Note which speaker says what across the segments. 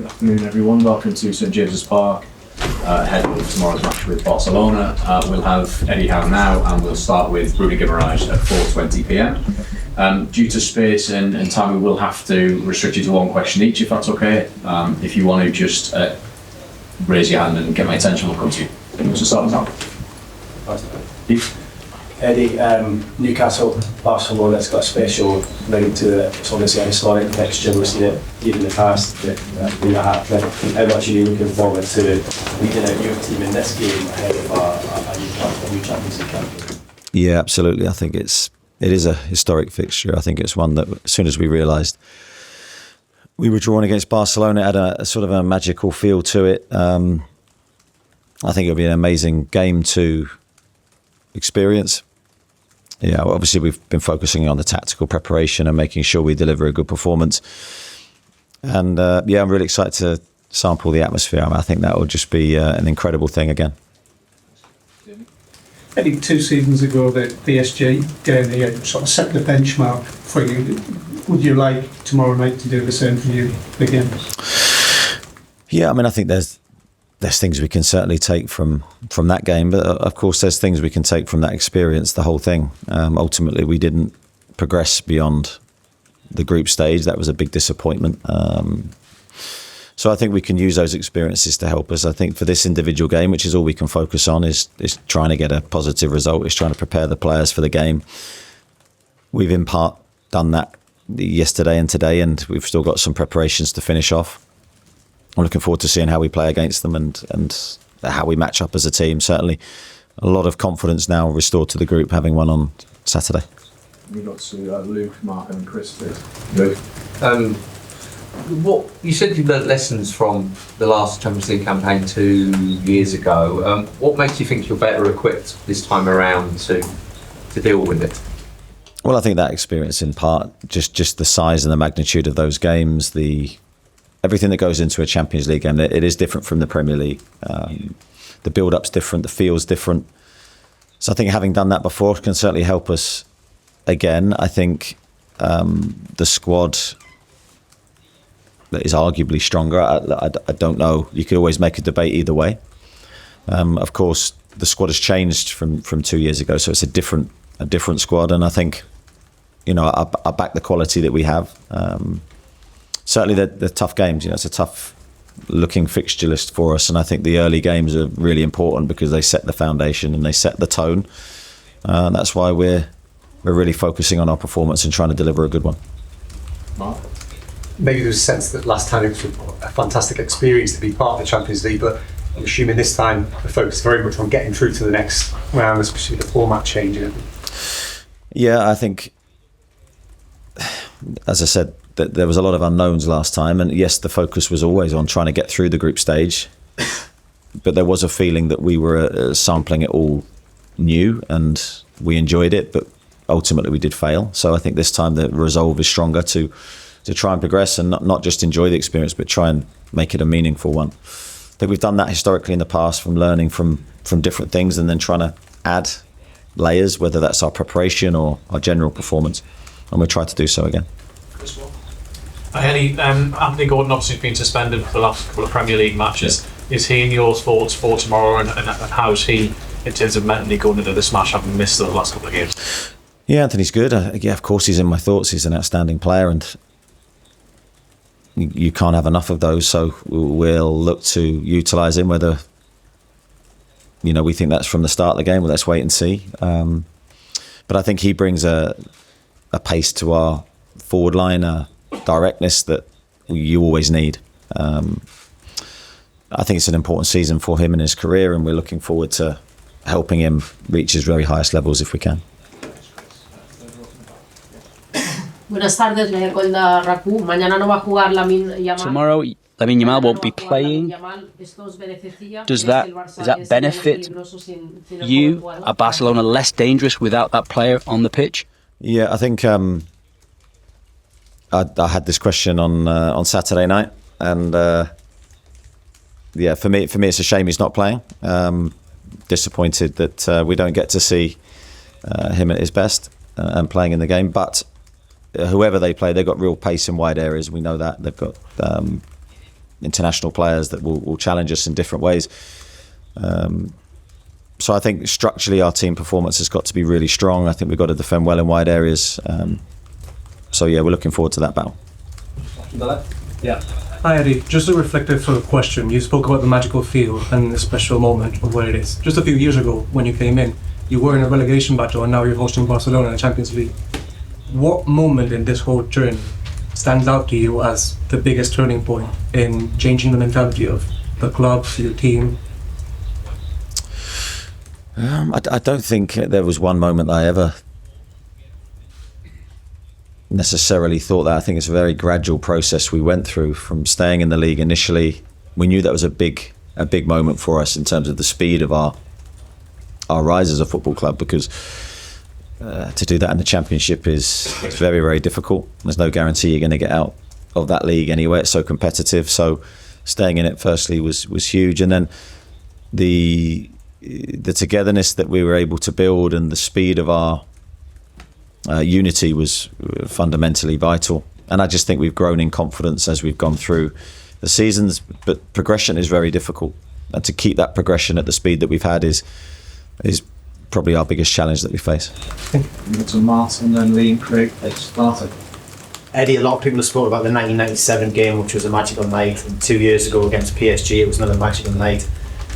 Speaker 1: Good afternoon, everyone. Welcome to St James's Park, ahead of tomorrow's match with Barcelona. We'll have Eddie Howe now, and we'll start with Bruno at 4:20 p.m. Due to space and time, we will have to restrict you to one question each, if that's okay. If you want to just raise your hand and get my attention, we'll come to you. So start us out.
Speaker 2: Eddie, Newcastle, Barcelona, it's got a special link to it. It's obviously a historic fixture. We've seen it even in the past. How much are you looking forward to leading out your team in this game ahead of a new Champions League campaign?
Speaker 3: Yeah, absolutely. I think it is a historic fixture. I think it's one that, as soon as we realised we were drawn against Barcelona, it had a sort of a magical feel to it. I think it'll be an amazing game to experience. Yeah, obviously we've been focusing on the tactical preparation and making sure we deliver a good performance. And I'm really excited to sample the atmosphere. I think that will just be an incredible thing again.
Speaker 4: Eddie, 2 seasons ago, the PSG game here sort of set the benchmark for you. Would you like tomorrow night to do the same for you again? Yeah,
Speaker 3: I mean, I think there's things we can certainly take from that game, but of course there's things we can take from that experience, the whole thing. Ultimately, we didn't progress beyond the group stage. That was a big disappointment. So I think we can use those experiences to help us. I think for this individual game, which is all we can focus on, is trying to get a positive result, is trying to prepare the players for the game. We've in part done that yesterday and today, and we've still got some preparations to finish off. I'm looking forward to seeing how we play against them and how we match up as a team. Certainly a lot of confidence now restored to the group, having won on Saturday.
Speaker 1: We got to Luke, Mark and Chris. Luke?
Speaker 5: What you said you learnt lessons from the last Champions League campaign 2 years ago. What makes you think you're better equipped this time around to deal with it?
Speaker 3: Well, I think that experience in part, just the size and the magnitude of those games, everything that goes into a Champions League game, it is different from the Premier League. The build-up's different, the feel's different. So I think having done that before can certainly help us again. I think the squad that is arguably stronger. I don't know. You could always make a debate either way. Of course, the squad has changed from 2 years ago, so it's a different squad. And I think, I back the quality that we have. Certainly the tough games, it's a tough looking fixture list for us, and I think the early games are really important because they set the foundation and they set the tone. And that's why we're really focusing on our performance and trying to deliver a good one.
Speaker 1: Mark?
Speaker 6: Maybe there's a sense that last time it was a fantastic experience to be part of the Champions League, but I'm assuming this time the focus is very much on getting through to the next round, especially the format changing.
Speaker 3: Yeah, I think, as I said, that there was a lot of unknowns last time, and yes, the focus was always on trying to get through the group stage, but there was a feeling that we were sampling it all new, and we enjoyed it, but ultimately we did fail. So I think this time the resolve is stronger to try and progress and not just enjoy the experience, but try and make it a meaningful one. I think we've done that historically in the past, from learning from different things and then trying to add layers, whether that's our preparation or our general performance, and we'll try to do so again.
Speaker 7: Eddie, Anthony Gordon obviously has been suspended for the last couple of Premier League matches. Yeah. Is he in your thoughts for tomorrow, and how's he in terms of mentally going into this match, having missed the last couple of games?
Speaker 3: Yeah, Anthony's good. Of course he's in my thoughts. He's an outstanding player, and you can't have enough of those, so we'll look to utilise him. Whether we think that's from the start of the game, well, let's wait and see. But I think he brings a pace to our forward line, a directness that you always need. I think it's an important season for him in his career, and we're looking forward to helping him reach his very highest levels if we can.
Speaker 8: Buenas tardes, le gol de RACU. Mañana no va a jugar Yamal.
Speaker 9: Tomorrow, Yamal won't be playing. Is that benefit you? Are Barcelona less dangerous without that player on the pitch?
Speaker 3: Yeah, I think I had this question on Saturday night, and for me it's a shame he's not playing. Disappointed that we don't get to see him at his best and playing in the game, but whoever they play, they've got real pace in wide areas. We know that. They've got international players that will challenge us in different ways. So I think structurally our team performance has got to be really strong. I think we've got to defend well in wide areas. So yeah, we're looking forward to that battle.
Speaker 10: Yeah. Hi Eddie, just a reflective sort of question. You spoke about the magical feel and the special moment of where it is. Just a few years ago when you came in, you were in a relegation battle and now you're hosting Barcelona in the Champions League. What moment in this whole journey stands out to you as the biggest turning point in changing the mentality of the club, your team?
Speaker 3: I don't think there was one moment that I ever necessarily thought that. I think it's a very gradual process we went through from staying in the league initially. We knew that was a big moment for us in terms of the speed of our rise as a football club, because to do that in the Championship it's very, very difficult. There's no guarantee you're going to get out of that league anyway. It's so competitive. So staying in it firstly was huge, and then the togetherness that we were able to build and the speed of our unity was fundamentally vital. And I just think we've grown in confidence as we've gone through the seasons, but progression is very difficult, and to keep that progression at the speed that we've had is probably our biggest challenge that we face.
Speaker 11: To Martin and Lee and Craig. Martin.
Speaker 12: Eddie, a lot of people have spoken about the 1997 game, which was a magical night, and 2 years ago against PSG it was another magical night.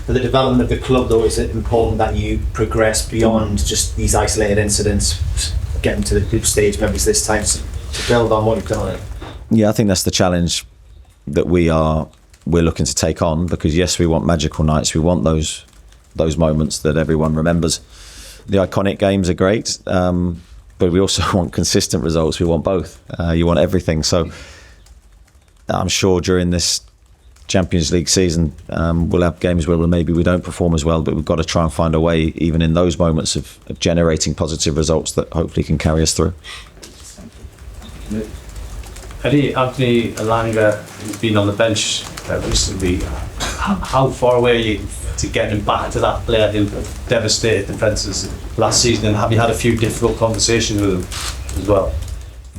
Speaker 12: For the development of the club though, is it important that you progress beyond just these isolated incidents, getting to the group stage maybe this time, to build on what you've done?
Speaker 3: Yeah, I think that's the challenge that we're looking to take on, because yes, we want magical nights, we want those moments that everyone remembers. The iconic games are great, but we also want consistent results. We want both. You want everything. So I'm sure during this Champions League season we'll have games where maybe we don't perform as well, but we've got to try and find a way, even in those moments, of generating positive results that hopefully can carry us through.
Speaker 13: Eddie, Anthony Elanga has been on the bench recently. How far away are you to getting back to that player who devastated defences last season, and have you had a few difficult conversations with him as well?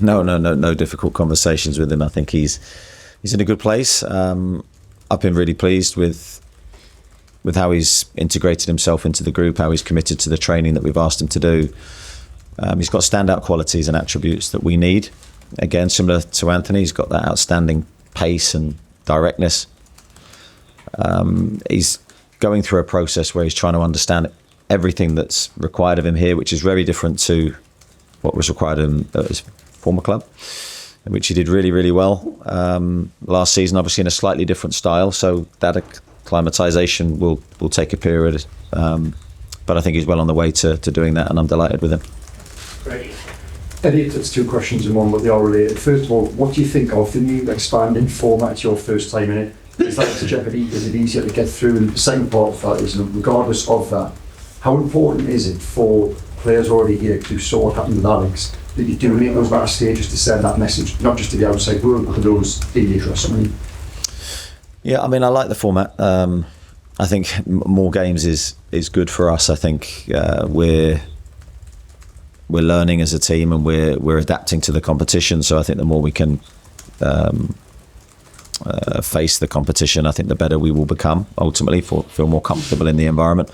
Speaker 3: No difficult conversations with him. I think he's in a good place. I've been really pleased with how he's integrated himself into the group, how he's committed to the training that we've asked him to do. He's got standout qualities and attributes that we need. Again, similar to Anthony, he's got that outstanding pace and directness. He's going through a process where he's trying to understand everything that's required of him here, which is very different to what was required of him at his former club, which he did really, really well. Last season, obviously in a slightly different style, so that acclimatisation will take a period. But I think he's well on the way to doing that, and I'm delighted with him.
Speaker 11: Great. Eddie, it's two questions in one, but they are related. First of all, what do you think of the new expanding format? It's your first time in it. Is that such a jeopardy? Is it easier to get through? And the second part of that is, regardless of that, how important is it for players already here who saw what happened with Alex, that you do make those back stages to send that message, not just to the outside world, but to those in the dressing room?
Speaker 3: Yeah, I mean, I like the format. I think more games is good for us. I think we're learning as a team, and we're adapting to the competition. So I think the more we can face the competition, I think the better we will become. Ultimately, feel more comfortable in the environment.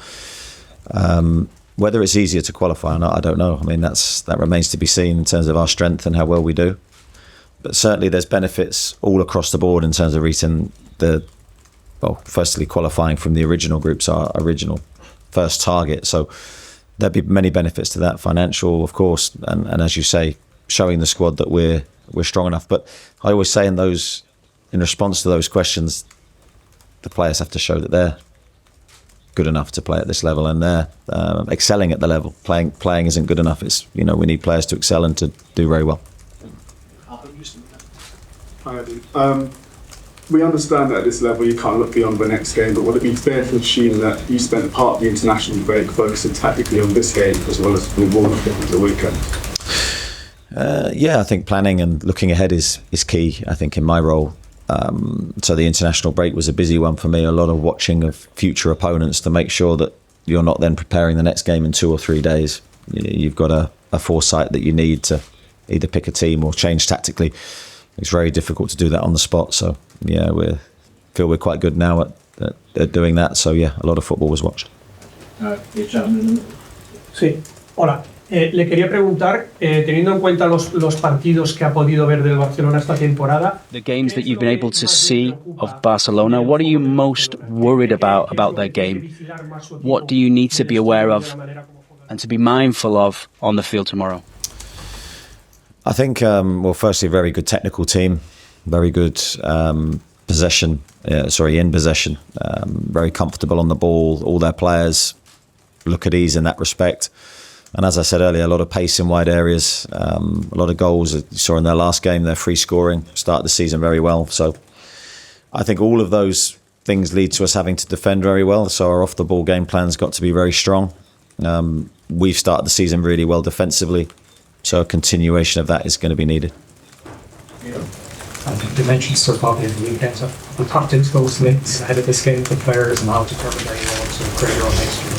Speaker 3: Whether it's easier to qualify or not, I don't know. I mean, that remains to be seen in terms of our strength and how well we do. But certainly, there's benefits all across the board in terms of reaching firstly qualifying from the original groups, our original first target. So there'd be many benefits to that, financial, of course, and as you say, showing the squad that we're strong enough. But I always say in response to those questions, the players have to show that they're good enough to play at this level, and they're excelling at the level. Playing isn't good enough. It's we need players to excel and to do very well.
Speaker 14: Hi, Eddie. We understand that at this level you can't look beyond the next game, but would it be fair to assume that you spent part of the international break focusing tactically on this game as well as the Bournemouth the weekend?
Speaker 3: Yeah, I think planning and looking ahead is key, I think, in my role. So the international break was a busy one for me, a lot of watching of future opponents to make sure that you're not then preparing the next game in 2 or 3 days. You've got a foresight that you need to either pick a team or change tactically. It's very difficult to do that on the spot. So yeah, we're feel we're quite good now at doing that. So yeah, a lot of football was watched.
Speaker 10: Sí, hola. Le quería preguntar, teniendo en cuenta los partidos que ha podido ver del Barcelona esta temporada.
Speaker 9: The games that you've been able to see of Barcelona, what are you most worried about their game? What do you need to be aware of and to be mindful of on the field tomorrow?
Speaker 3: I think, well, firstly, a very good technical team, very good in possession, very comfortable on the ball. All their players look at ease in that respect. And as I said earlier, a lot of pace in wide areas, a lot of goals. You saw in their last game, their free scoring, started the season very well. So I think all of those things lead to us having to defend very well. So our off-the-ball game plan's got to be very strong. We've started the season really well defensively. So a continuation of that is going to be needed.
Speaker 10: I think you mentioned Sir Bobby in the weekend. So we tapped into those links ahead of this game for players and how to turn very well to create your own history.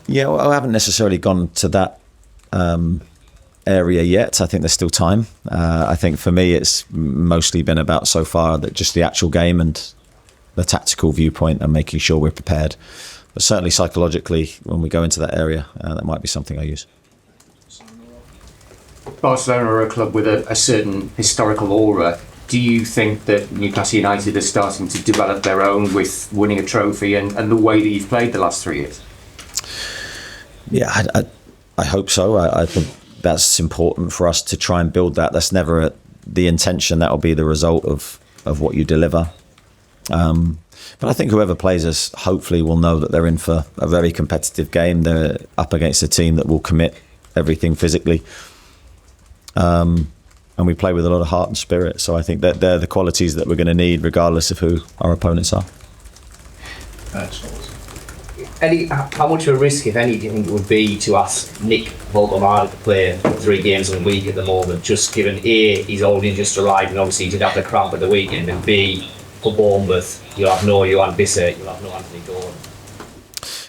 Speaker 3: Yeah, well, I haven't necessarily gone to that area yet. I think there's still time. I think for me, it's mostly been about so far that just the actual game and the tactical viewpoint and making sure we're prepared. But certainly psychologically, when we go into that area, that might be something I use.
Speaker 15: Barcelona are a club with a certain historical aura. Do you think that Newcastle United are starting to develop their own with winning a trophy and the way that you've played the last 3 years?
Speaker 3: Yeah, I hope so. I think that's important for us to try and build that. That's never the intention. That will be the result of what you deliver. But I think whoever plays us hopefully will know that they're in for a very competitive game. They're up against a team that will commit everything physically. And we play with a lot of heart and spirit. So I think that they're the qualities that we're going to need regardless of who our opponents are.
Speaker 16: Eddie, how much of a risk, if any, do you think it would be to ask Nick Woltemade to play 3 games a week at the moment, just given A, he's only just arrived and obviously he did have the cramp at the weekend, and B, for Bournemouth, you'll have no Yoane Wissa, you'll have no Anthony Gordon.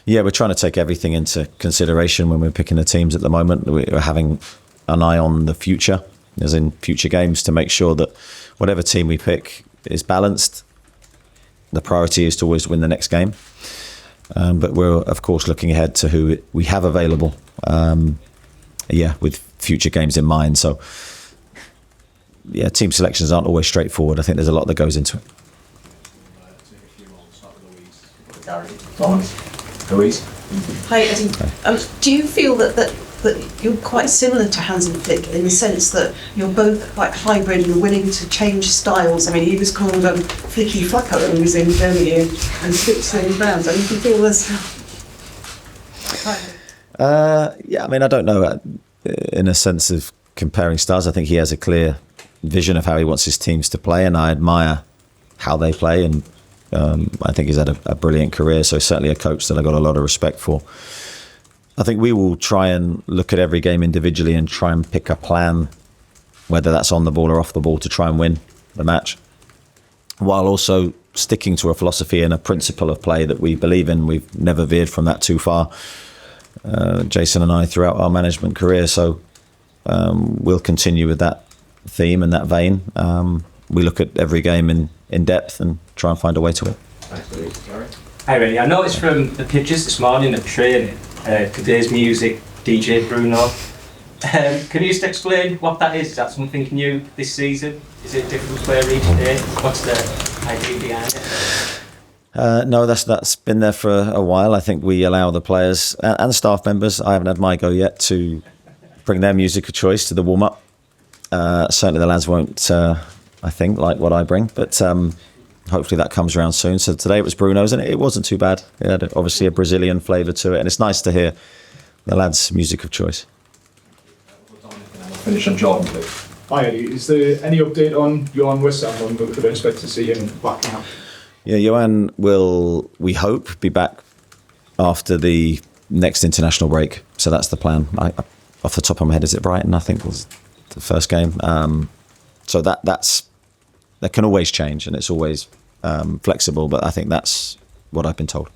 Speaker 3: Yeah, we're trying to take everything into consideration when we're picking the teams at the moment. We're having an eye on the future, as in future games, to make sure that whatever team we pick is balanced. The priority is to always win the next game. But we're, of course, looking ahead to who we have available, with future games in mind. So, yeah, team selections aren't always straightforward. I think there's a lot that goes into it.
Speaker 1: Louise?
Speaker 17: Hi, Eddie. Do you feel that you're quite similar to Hans and Flick in the sense that you're both quite hybrid and willing to change styles? I mean, he was called Flicky Flacco when he was in Germany and switched things around. So you can feel this.
Speaker 3: Yeah, I mean, I don't know in a sense of comparing styles. I think he has a clear vision of how he wants his teams to play, and I admire how they play. And I think he's had a brilliant career. So certainly a coach that I got a lot of respect for. I think we will try and look at every game individually and try and pick a plan, whether that's on the ball or off the ball, to try and win the match, while also sticking to a philosophy and a principle of play that we believe in. We've never veered from that too far, Jason and I, throughout our management career. So we'll continue with that theme and that vein. We look at every game in depth and try and find a way to win.
Speaker 18: Hi, Eddie. I noticed from the pictures this morning at training, today's music, DJ Bruno. Can you just explain what that is? Is that something new this season? Is it different player each day? What's the idea behind it?
Speaker 3: No, that's been there for a while. I think we allow the players and staff members, I haven't had my go yet, to bring their music of choice to the warm-up. Certainly the lads won't, I think, like what I bring, but hopefully that comes around soon. So today it was Bruno's, and it wasn't too bad. It had obviously a Brazilian flavour to it, and it's nice to hear the lads' music of choice.
Speaker 1: Finish on Jordan, please.
Speaker 14: Hi Eddie, is there any update on Yoane Wissa? When we could expect to see him back now?
Speaker 3: Yeah, Yoane will, we hope, be back after the next international break. So that's the plan. Off the top of my head, is it Brighton? I think was the first game. So that can always change, and it's always flexible. But I think that's what I've been told.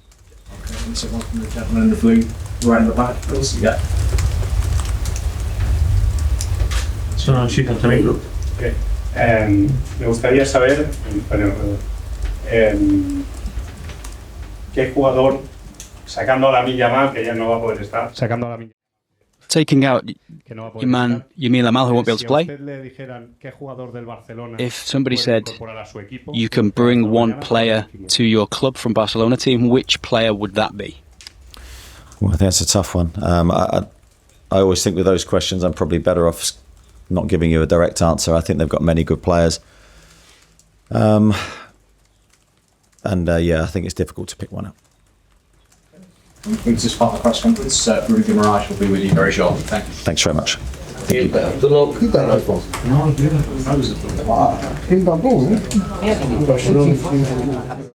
Speaker 1: Okay, and so one from the gentleman in the blue, right in the back, please. Yeah.
Speaker 19: Sono uscito al micro.
Speaker 6: Me gustaría saber, bueno,
Speaker 19: ¿Qué jugador, sacando a la Yamal, que ya no va a poder estar, sacando a la
Speaker 9: Taking out your man Yamal Yamal, who won't be able to play, if somebody said you can bring one player to your club from Barcelona team, which player would that be?
Speaker 3: Well, I think that's a tough one. I always think with those questions, I'm probably better off not giving you a direct answer. I think they've got many good players. Yeah, I think it's difficult to pick one up.
Speaker 1: This is part of the press conference. Bruno Guimaraes will be with you very shortly. Thank you.
Speaker 3: Thanks very much.
Speaker 1: Good luck.